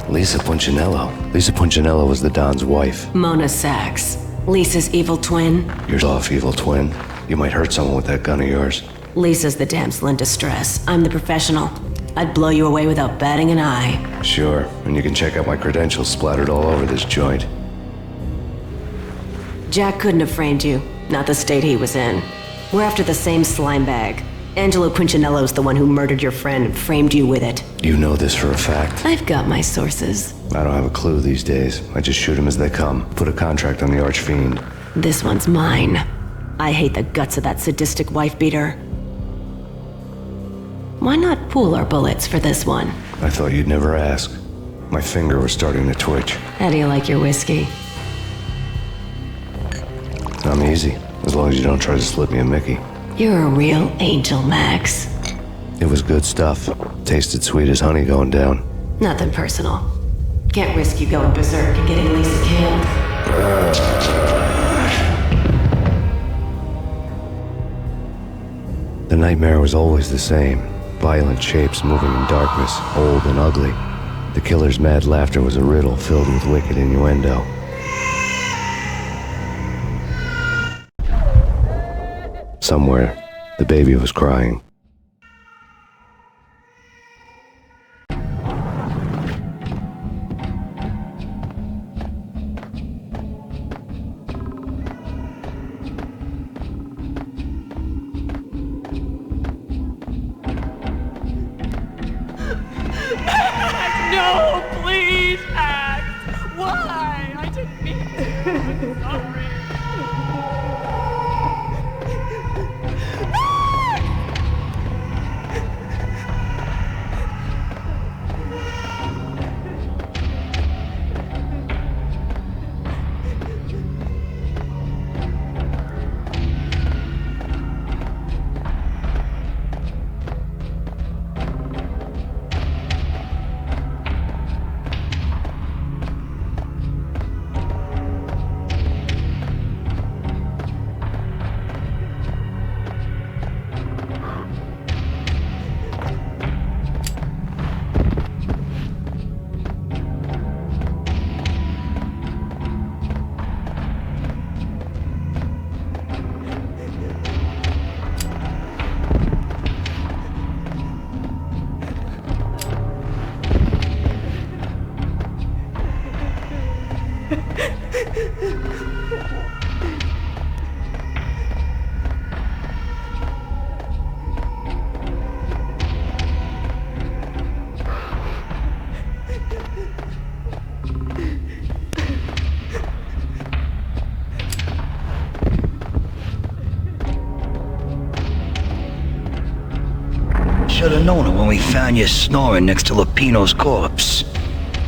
Lisa Punchinello. Lisa Punchinello was the Don's wife. Mona Sachs. Lisa's evil twin. You're off, evil twin. You might hurt someone with that gun of yours. Lisa's the damsel in distress. I'm the professional. I'd blow you away without batting an eye. Sure, and you can check out my credentials splattered all over this joint. Jack couldn't have framed you. Not the state he was in. We're after the same slime bag. Angelo Punchinello's the one who murdered your friend and framed you with it. You know this for a fact. I've got my sources. I don't have a clue these days. I just shoot them as they come. Put a contract on the archfiend. This one's mine. I hate the guts of that sadistic wife-beater. Why not pool our bullets for this one? I thought you'd never ask. My finger was starting to twitch. How do you like your whiskey? I'm easy, as long as you don't try to slip me a Mickey. You're a real angel, Max. It was good stuff. Tasted sweet as honey going down. Nothing personal. Can't risk you going berserk and getting Lisa killed. The nightmare was always the same. Violent shapes moving in darkness, old and ugly. The killer's mad laughter was a riddle filled with wicked innuendo. Somewhere, the baby was crying. No, please act! Why? I didn't mean to. I'm sorry. Should've known it when we found you snoring next to Lupino's corpse.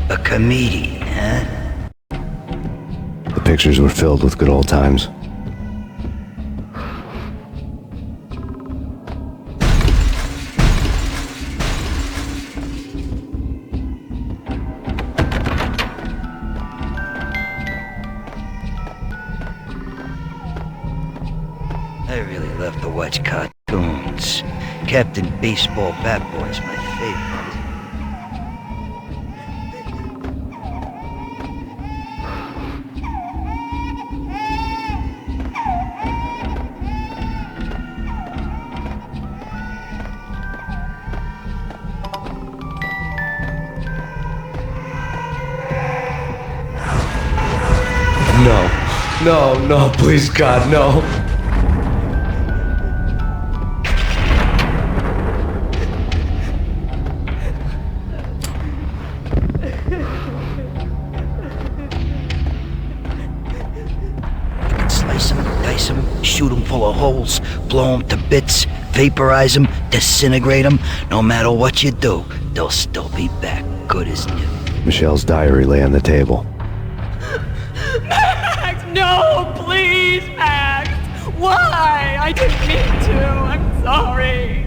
A comedian, huh? The pictures were filled with good old times. I really love to watch cartoons. Captain Baseball Bat Boy's my favorite. No, please God, no. Shoot them full of holes, blow them to bits, vaporize them, disintegrate them. No matter what you do, they'll still be back good as new. Michelle's diary lay on the table. Max, no, please, Max! Why? I didn't mean to. I'm sorry.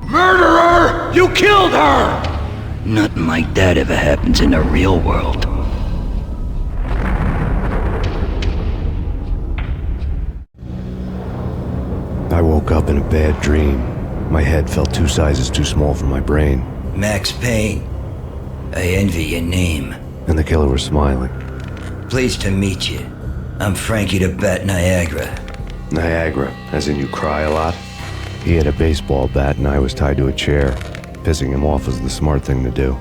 Murderer! You killed her! Nothing like that ever happens in the real world. up in a bad dream. My head felt 2 sizes too small for my brain. Max Payne. I envy your name. And the killer was smiling. Pleased to meet you. I'm Frankie the Bat Niagara. Niagara, as in you cry a lot? He had a baseball bat and I was tied to a chair. Pissing him off was the smart thing to do.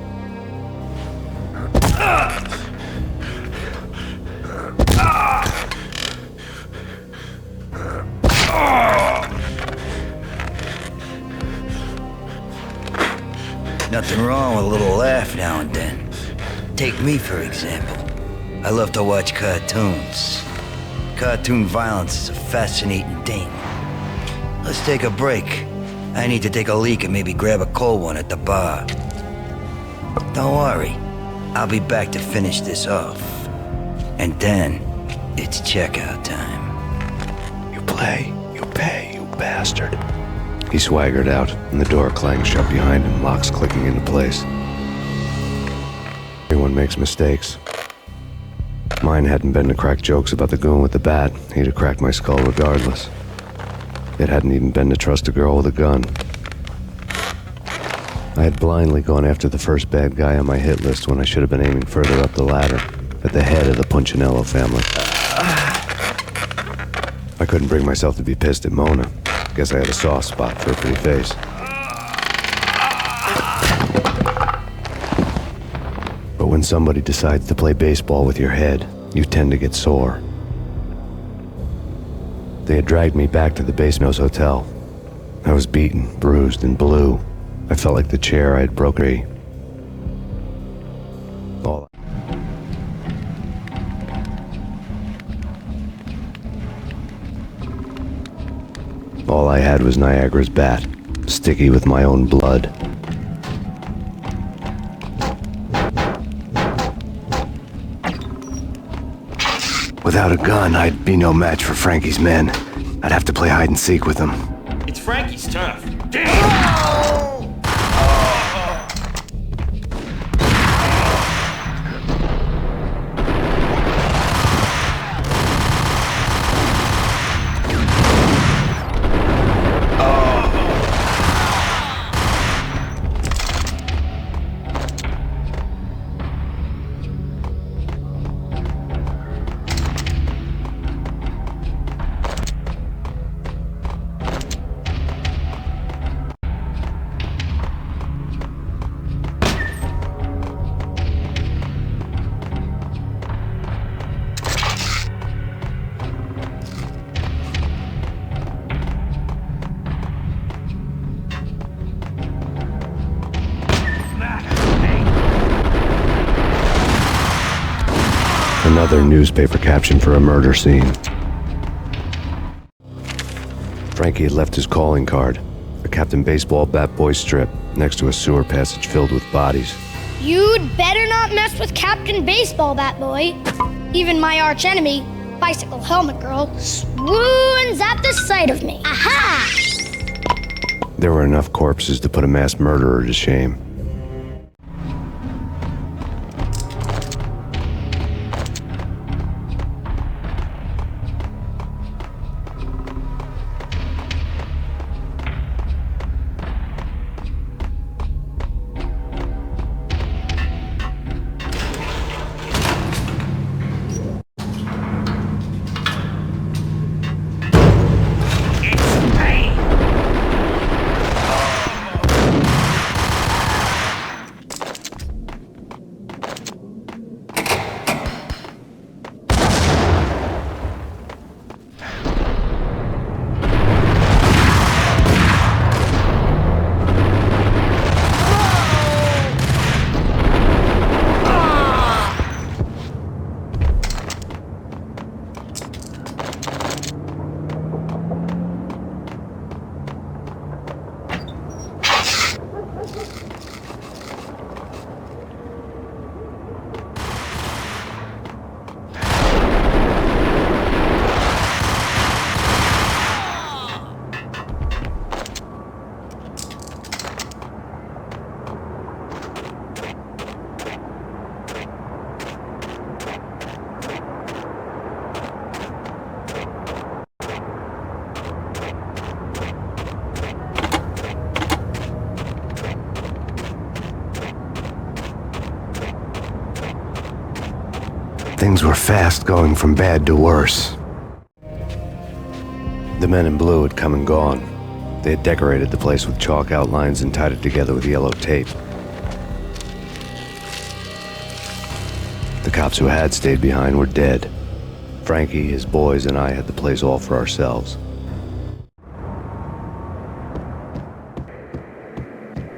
Nothing wrong with a little laugh now and then. Take me, for example. I love to watch cartoons. Cartoon violence is a fascinating thing. Let's take a break. I need to take a leak and maybe grab a cold one at the bar. Don't worry. I'll be back to finish this off. And then, it's checkout time. You play, you pay, you bastard. He swaggered out, and the door clanged shut behind him, locks clicking into place. Everyone makes mistakes. Mine hadn't been to crack jokes about the goon with the bat. He'd have cracked my skull regardless. It hadn't even been to trust a girl with a gun. I had blindly gone after the first bad guy on my hit list when I should have been aiming further up the ladder, at the head of the Punchinello family. I couldn't bring myself to be pissed at Mona. Guess I had a soft spot for her pretty face. But when somebody decides to play baseball with your head, you tend to get sore. They had dragged me back to the Basenos Hotel. I was beaten, bruised, and blue. I felt like the chair I had broken. All I had was Niagara's bat, sticky with my own blood. Without a gun, I'd be no match for Frankie's men. I'd have to play hide and seek with them. It's Frankie's turf. Damn! Another newspaper caption for a murder scene. Frankie had left his calling card, a Captain Baseball bat boy strip, next to a sewer passage filled with bodies. You'd better not mess with Captain Baseball Bat Boy. Even my arch enemy, Bicycle Helmet Girl, swoons at the sight of me. Aha! There were enough corpses to put a mass murderer to shame. Things were fast going from bad to worse. The men in blue had come and gone. They had decorated the place with chalk outlines and tied it together with yellow tape. The cops who had stayed behind were dead. Frankie, his boys, and I had the place all for ourselves.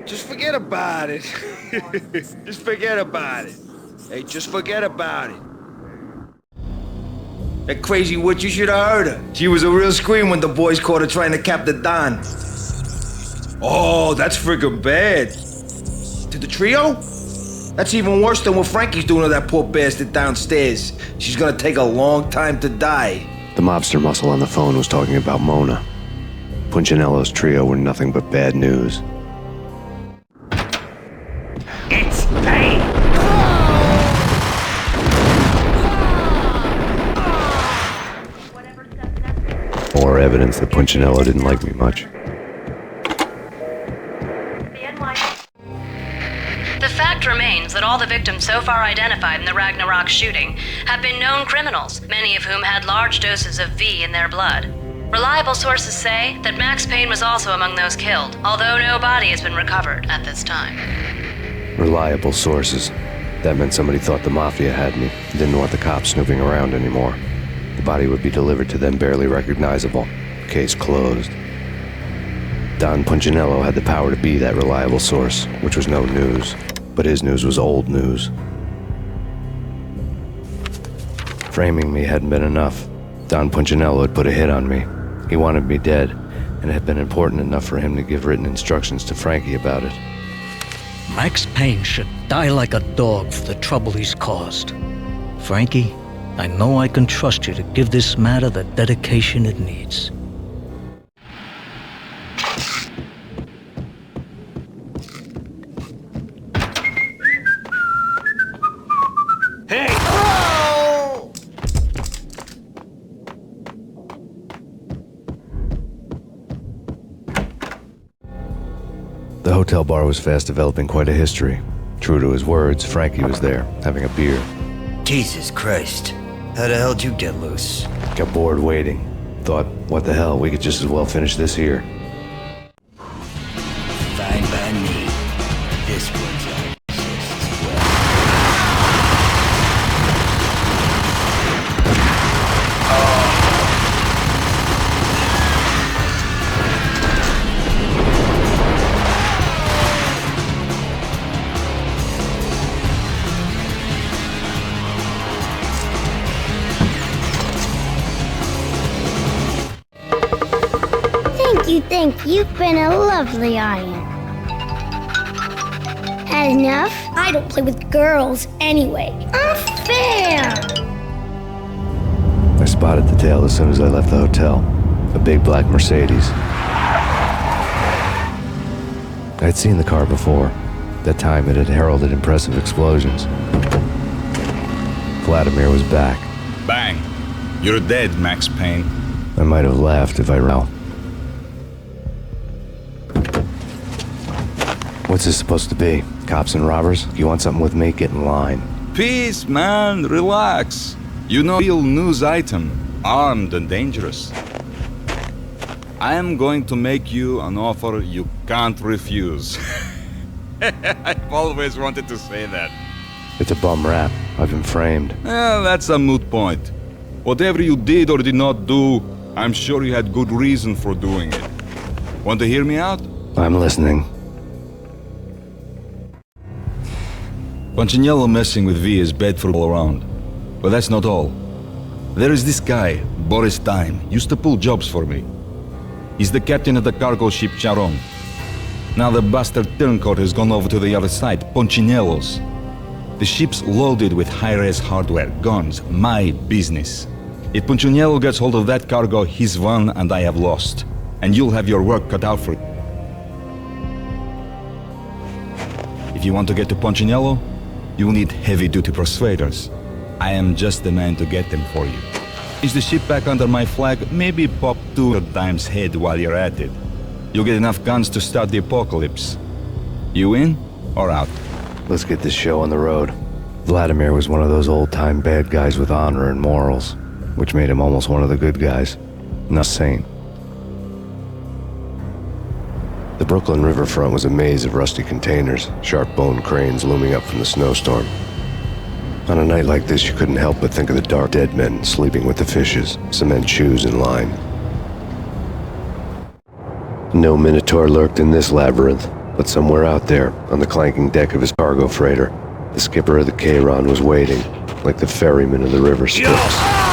Just forget about it. Just forget about it. Hey, just forget about it. That crazy witch, you should have heard her. She was a real scream when the boys caught her trying to cap the Don. Oh, that's friggin' bad. To the trio? That's even worse than what Frankie's doing to that poor bastard downstairs. She's gonna take a long time to die. The mobster muscle on the phone was talking about Mona. Punchinello's trio were nothing but bad news. It's Payne! More evidence that Punchinello didn't like me much. The fact remains that all the victims so far identified in the Ragnarok shooting have been known criminals, many of whom had large doses of V in their blood. Reliable sources say that Max Payne was also among those killed, although no body has been recovered at this time. Reliable sources. That meant somebody thought the Mafia had me, didn't want the cops snooping around anymore. The body would be delivered to them barely recognizable. Case closed. Don Punchinello had the power to be that reliable source, which was no news. But his news was old news. Framing me hadn't been enough. Don Punchinello had put a hit on me. He wanted me dead, and it had been important enough for him to give written instructions to Frankie about it. Max Payne should die like a dog for the trouble he's caused. Frankie, I know I can trust you to give this matter the dedication it needs. Hey! Oh! The hotel bar was fast developing quite a history. True to his words, Frankie was there, having a beer. Jesus Christ. How the hell did you get loose? Got bored waiting. Thought, what the hell, we could just as well finish this here. Fine by me. This one's on exists. Well, Thank you. You've been a lovely audience. Had enough? I don't play with girls anyway. Unfair! I spotted the tail as soon as I left the hotel. A big black Mercedes. I'd seen the car before. That time it had heralded impressive explosions. Vladimir was back. Bang! You're dead, Max Payne. I might have laughed if I ran. What's this supposed to be? Cops and robbers? You want something with me? Get in line. Peace, man. Relax. You know, real news item. Armed and dangerous. I am going to make you an offer you can't refuse. I've always wanted to say that. It's a bum rap. I've been framed. That's a moot point. Whatever you did or did not do, I'm sure you had good reason for doing it. Want to hear me out? I'm listening. Punchinello messing with V is bad for all around. But that's not all. There is this guy, Boris Time, used to pull jobs for me. He's the captain of the cargo ship Charon. Now the bastard turncoat has gone over to the other side, Punchinello's. The ship's loaded with high-res hardware, guns, my business. If Punchinello gets hold of that cargo, he's won and I have lost. And you'll have your work cut out for it. If you want to get to Punchinello, you'll need heavy-duty persuaders. I am just the man to get them for you. Is the ship back under my flag? Maybe pop 2 times head while you're at it. You'll get enough guns to start the apocalypse. You in or out? Let's get this show on the road. Vladimir was one of those old-time bad guys with honor and morals, which made him almost one of the good guys, not a saint. The Brooklyn riverfront was a maze of rusty containers, sharp-boned cranes looming up from the snowstorm. On a night like this, you couldn't help but think of the dark dead men sleeping with the fishes, cement shoes in line. No Minotaur lurked in this labyrinth, but somewhere out there, on the clanking deck of his cargo freighter, the skipper of the Chiron was waiting, like the ferryman of the river Styx.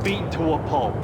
Beaten to a pulp.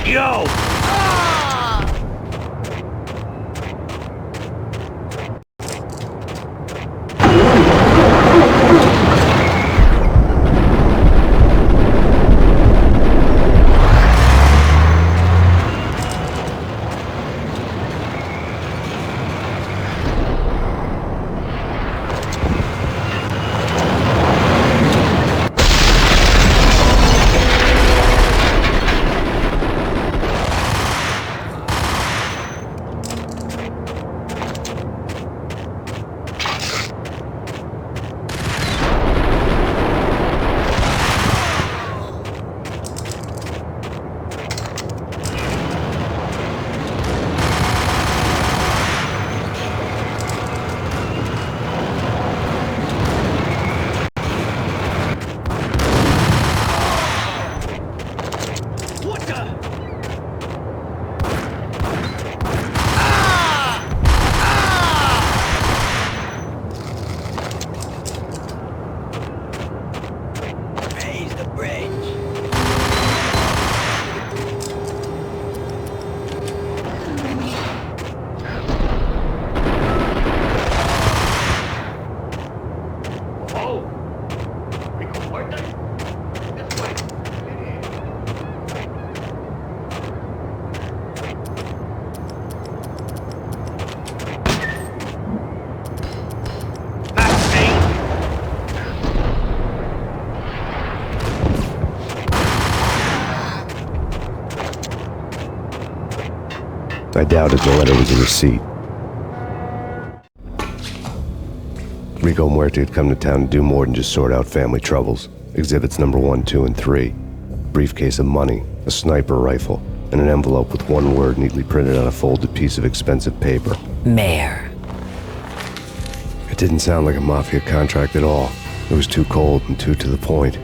Yo! Oh! Rico Puerta? This way. Max Payne! I doubted the letter was a receipt. Rico Muerte had come to town to do more than just sort out family troubles. Exhibits number 1, 2, and 3. Briefcase of money, a sniper rifle, and an envelope with one word neatly printed on a folded piece of expensive paper. Mayor. It didn't sound like a mafia contract at all. It was too cold and too to the point.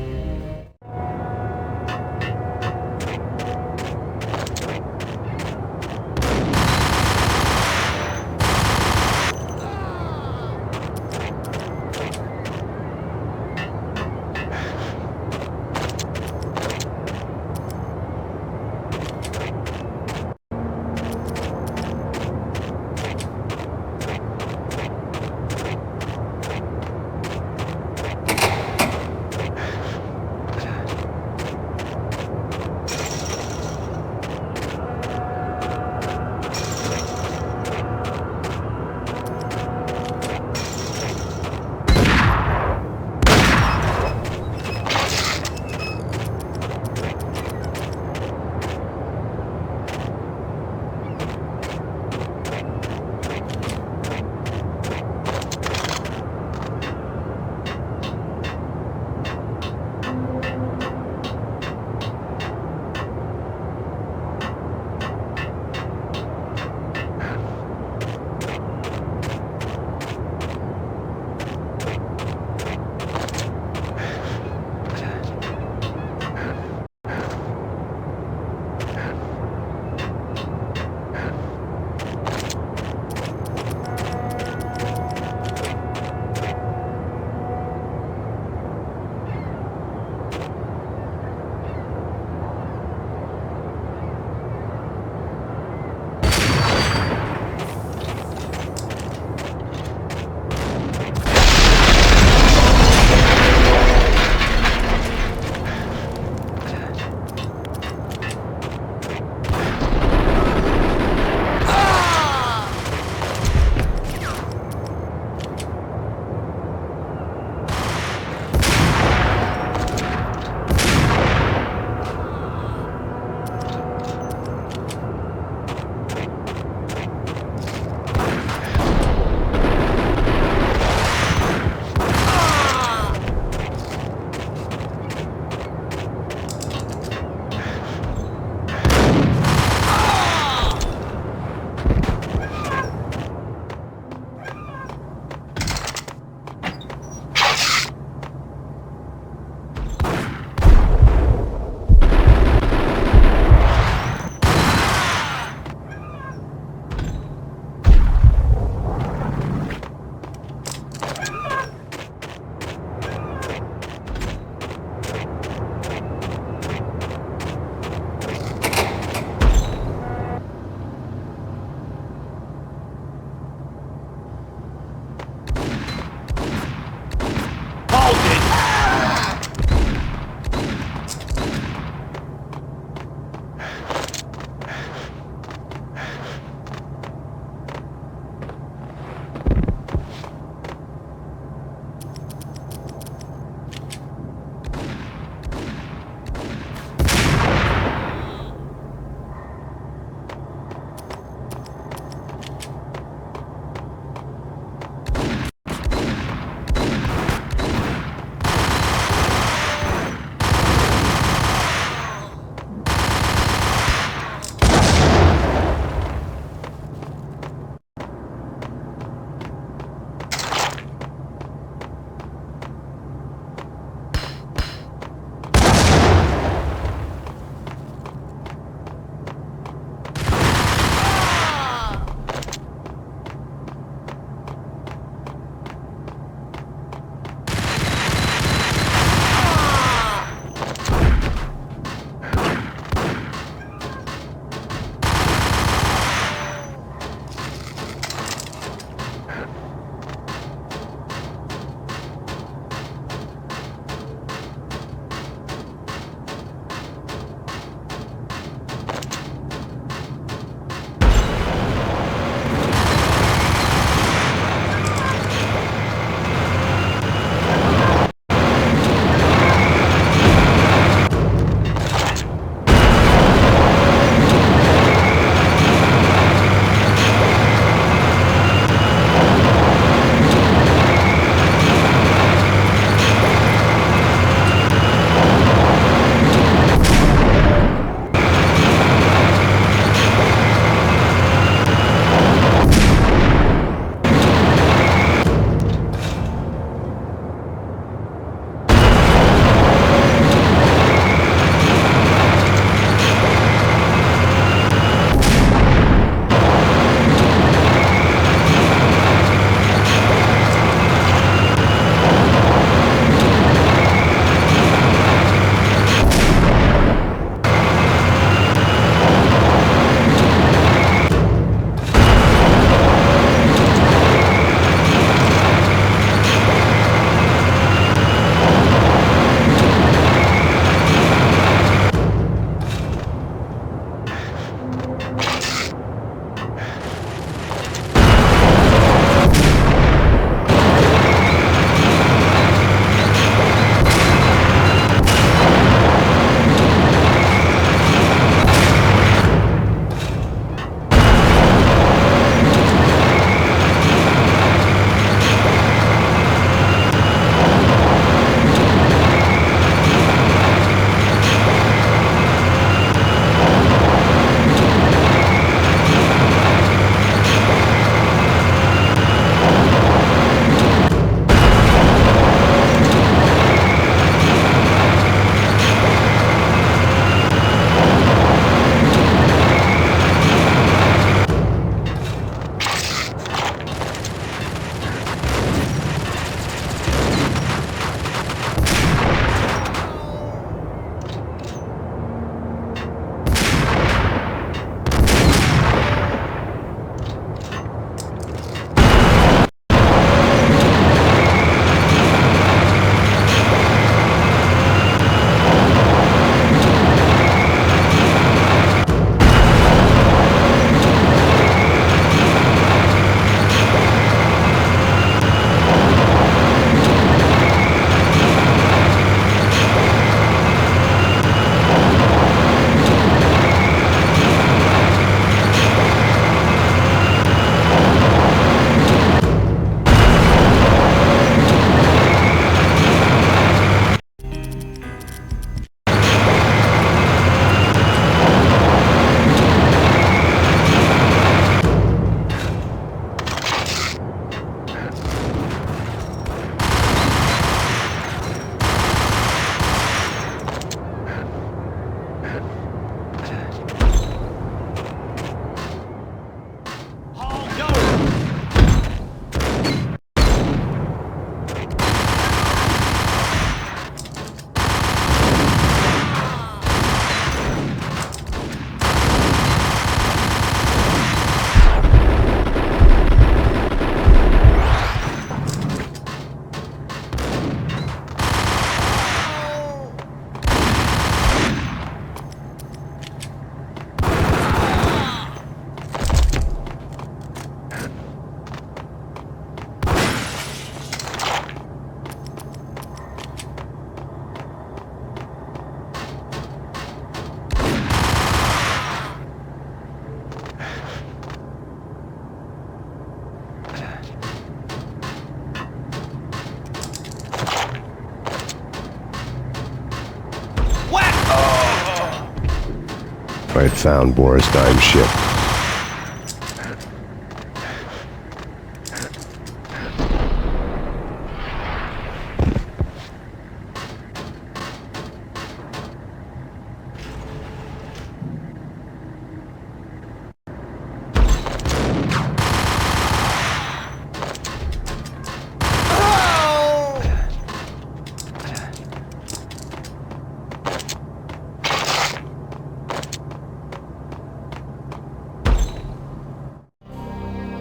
I had found Boris Dime's ship.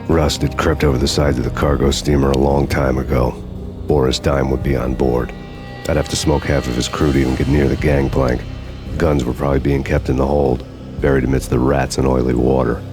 Rust had crept over the sides of the cargo steamer a long time ago. Boris Dime would be on board. I'd have to smoke half of his crew to even get near the gangplank. Guns were probably being kept in the hold, buried amidst the rats and oily water.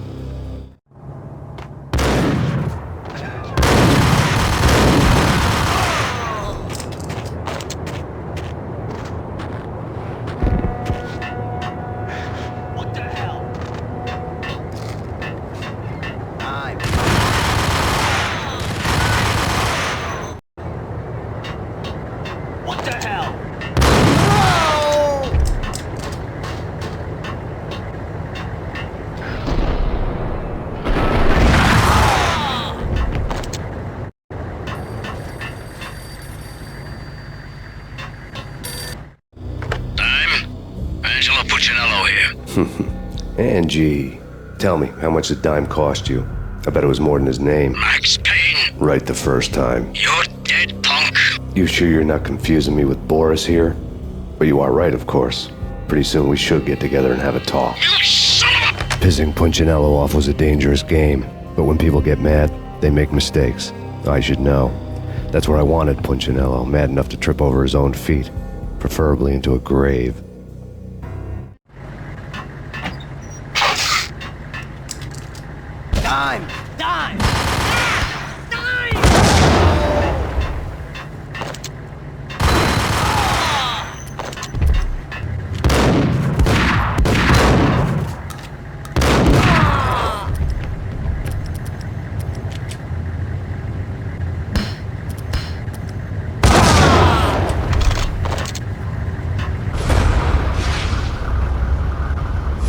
Angie, tell me, how much did Dime cost you? I bet it was more than his name. Max Payne. Right the first time. You're dead, punk. You sure you're not confusing me with Boris here? But you are right, of course. Pretty soon we should get together and have a talk. You son of a... Pissing Punchinello off was a dangerous game, but when people get mad, they make mistakes. I should know. That's where I wanted Punchinello, mad enough to trip over his own feet, preferably into a grave. Dime! Dime! Dime!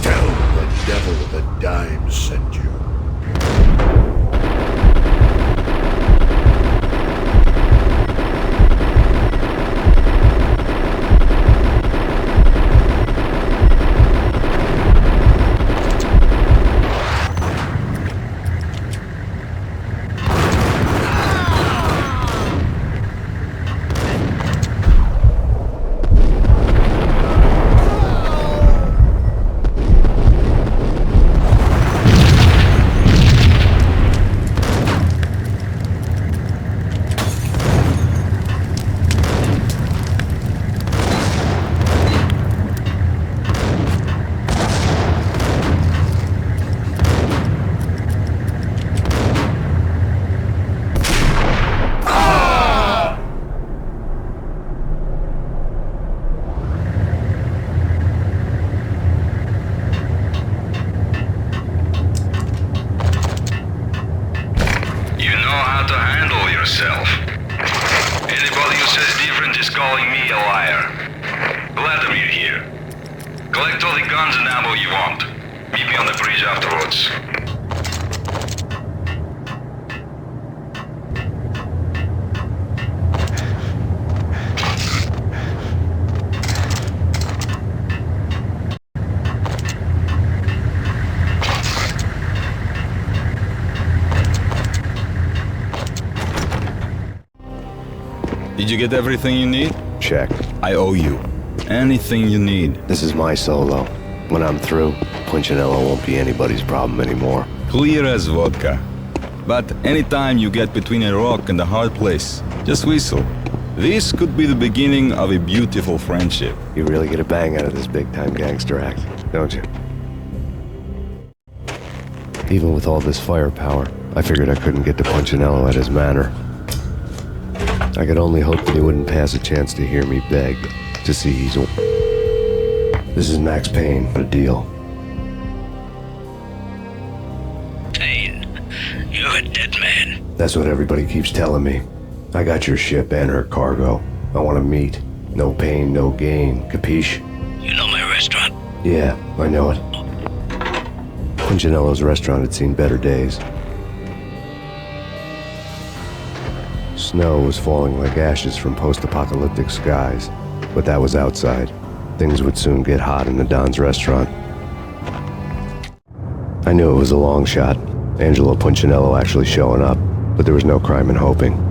Tell the devil the Dime sent you. Anybody who says different is calling me a liar. Vladimir here. Collect all the guns and ammo you want. Meet me on the bridge afterwards. Did you get everything you need? Check. I owe you. Anything you need. This is my solo. When I'm through, Punchinello won't be anybody's problem anymore. Clear as vodka. But anytime you get between a rock and a hard place, just whistle. This could be the beginning of a beautiful friendship. You really get a bang out of this big-time gangster act, don't you? Even with all this firepower, I figured I couldn't get to Punchinello at his manor. I could only hope that he wouldn't pass a chance to hear me beg to see he's... This is Max Payne. A deal. Payne, you're a dead man. That's what everybody keeps telling me. I got your ship and her cargo. I want to meet. No pain, no gain. Capiche? You know my restaurant? Yeah, I know it. Punchinello's restaurant had seen better days. Snow was falling like ashes from post-apocalyptic skies, but that was outside. Things would soon get hot in the Don's restaurant. I knew it was a long shot, Angelo Punchinello actually showing up, but there was no crime in hoping.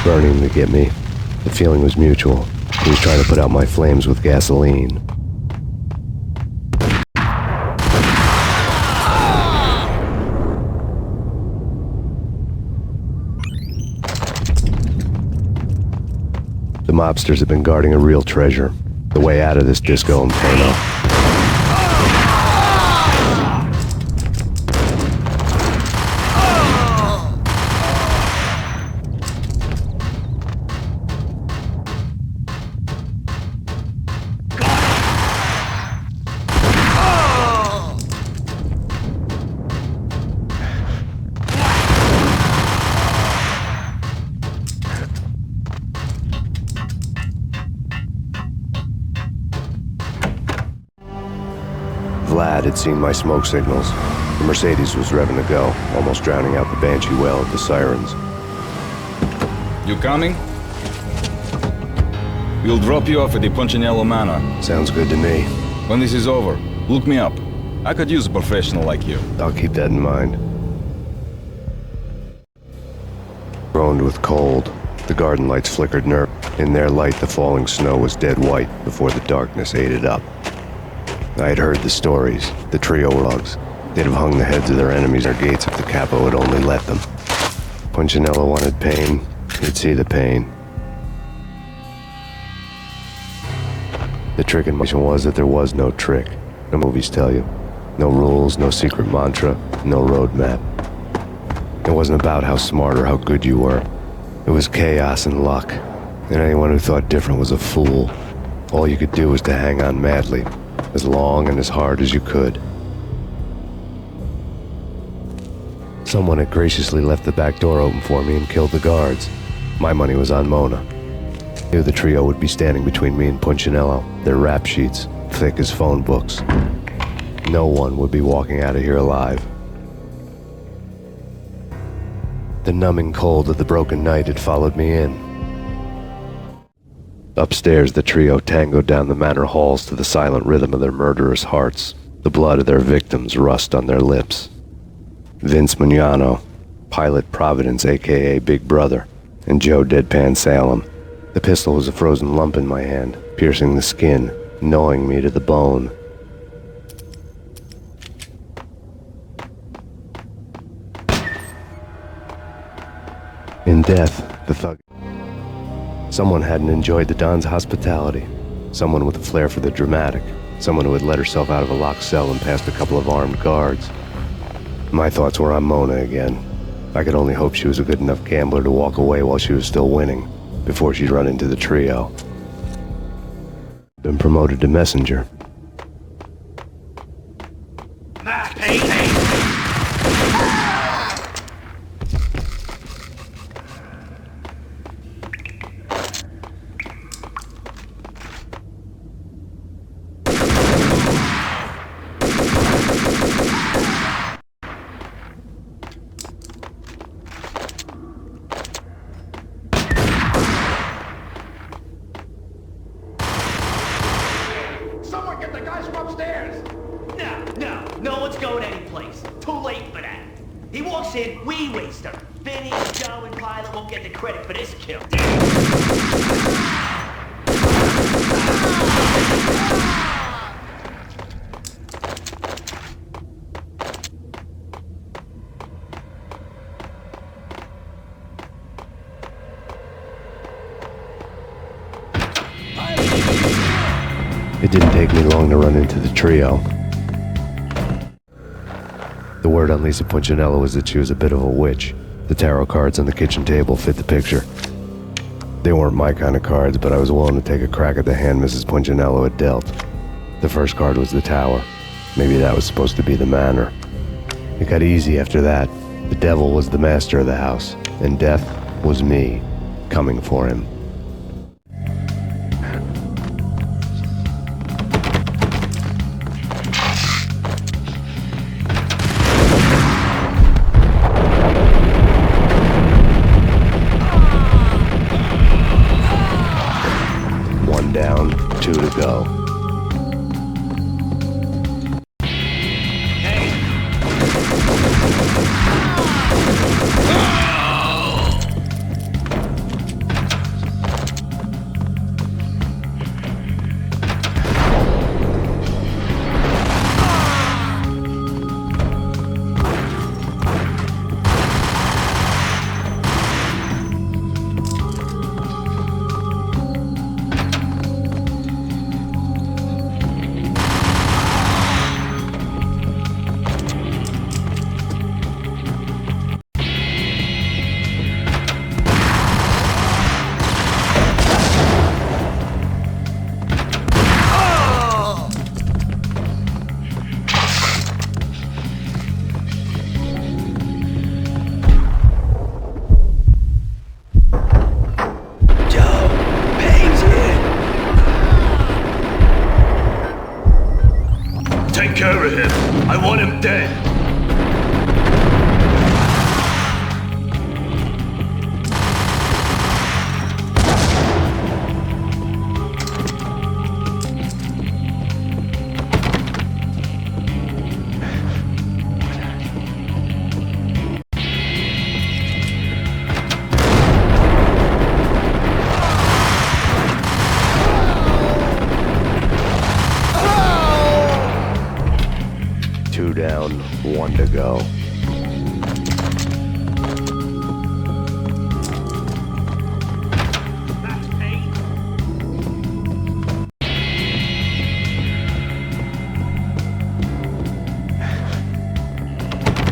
Burning to get me. The feeling was mutual. He was trying to put out my flames with gasoline. The mobsters had been guarding a real treasure. The way out of this disco inferno. Vlad had seen my smoke signals. The Mercedes was revving to go, almost drowning out the banshee wail of the sirens. You coming? We'll drop you off at the Punchinello Manor. Sounds good to me. When this is over, look me up. I could use a professional like you. I'll keep that in mind. Groaned with cold. The garden lights flickered nerve. In their light, the falling snow was dead white before the darkness ate it up. I had heard the stories, the trio logs. They'd have hung the heads of their enemies at gates if the capo had only let them. Punchinello wanted Payne. He'd see the pain. The trick in motion was that there was no trick. The movies tell you. No rules, no secret mantra, no roadmap. It wasn't about how smart or how good you were. It was chaos and luck. And anyone who thought different was a fool. All you could do was to hang on madly, as long and as hard as you could. Someone had graciously left the back door open for me and killed the guards. My money was on Mona. I knew the trio would be standing between me and Punchinello, their rap sheets thick as phone books. No one would be walking out of here alive. The numbing cold of the broken night had followed me in. Upstairs, the trio tangoed down the manor halls to the silent rhythm of their murderous hearts, the blood of their victims rust on their lips. Vince Mignano, Pilot Providence aka Big Brother, and Joe Deadpan Salem. The pistol was a frozen lump in my hand, piercing the skin, gnawing me to the bone. In death, the thug. Someone hadn't enjoyed the Don's hospitality. Someone with a flair for the dramatic. Someone who had let herself out of a locked cell and past a couple of armed guards. My thoughts were on Mona again. I could only hope she was a good enough gambler to walk away while she was still winning, before she'd run into the trio. Been promoted to messenger. else won't get the credit for this kill. It didn't take me long to run into the trio. The word on Lisa Punchinello was that she was a bit of a witch. The tarot cards on the kitchen table fit the picture. They weren't my kind of cards, but I was willing to take a crack at the hand Mrs. Punchinello had dealt. The first card was the Tower. Maybe that was supposed to be the manor. It got easy after that. The devil was the master of the house, and death was me, coming for him. Down, 2 to go. Take care of him. I want him dead. Down, 1 to go.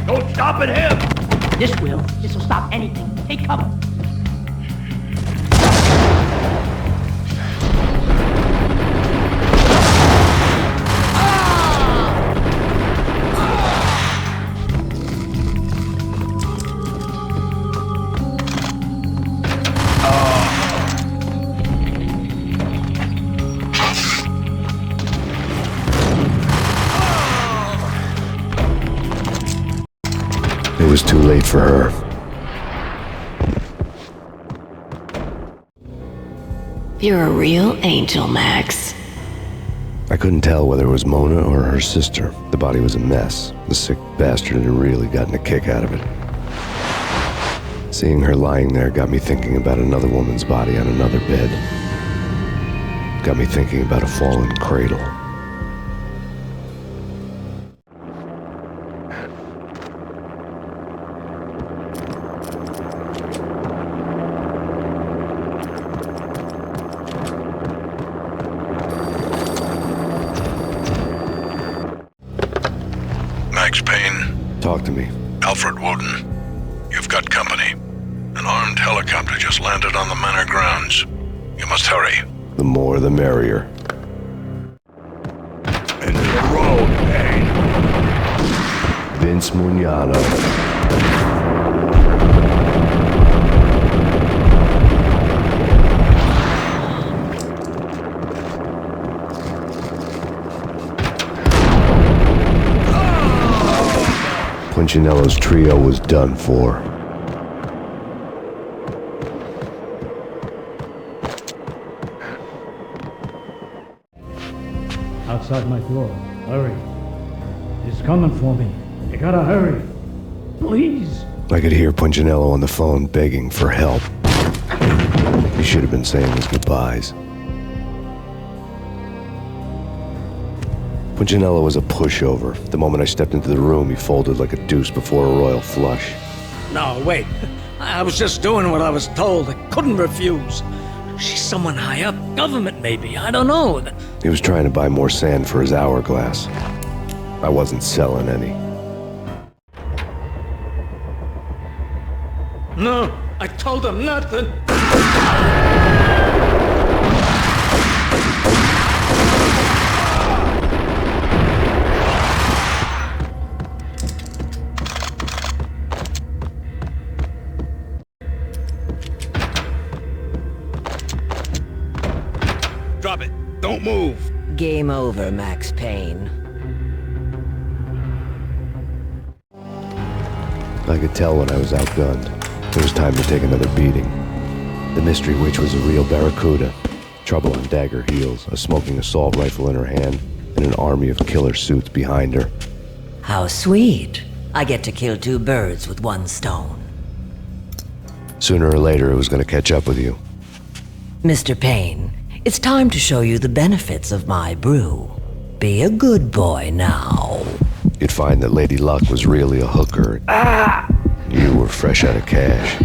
Don't stop at him! This will stop anything. Take cover. It was too late for her. You're a real angel, Max. I couldn't tell whether it was Mona or her sister. The body was a mess. The sick bastard had really gotten a kick out of it. Seeing her lying there got me thinking about another woman's body on another bed. Got me thinking about a fallen cradle. Max Payne. Talk to me. Alfred Woden. You've got company. An armed helicopter just landed on the manor grounds. You must hurry. The more the merrier. Into the road, Payne. Vince Mugnano. Punchinello's trio was done for. Outside my door. Hurry. He's coming for me. You gotta hurry. Please. I could hear Punchinello on the phone begging for help. He should have been saying his goodbyes. Punchinello was a pushover. The moment I stepped into the room, he folded like a deuce before a royal flush. No, wait. I was just doing what I was told. I couldn't refuse. She's someone high up. Government, maybe. I don't know. He was trying to buy more sand for his hourglass. I wasn't selling any. No, I told him nothing. Drop it. Don't move. Game over, Max Payne. I could tell when I was outgunned. It was time to take another beating. The mystery witch was a real barracuda. Trouble on dagger heels, a smoking assault rifle in her hand, and an army of killer suits behind her. How sweet. I get to kill two birds with one stone. Sooner or later, it was going to catch up with you. Mr. Payne, it's time to show you the benefits of my brew. Be a good boy now. You'd find that Lady Luck was really a hooker. You were fresh out of cash.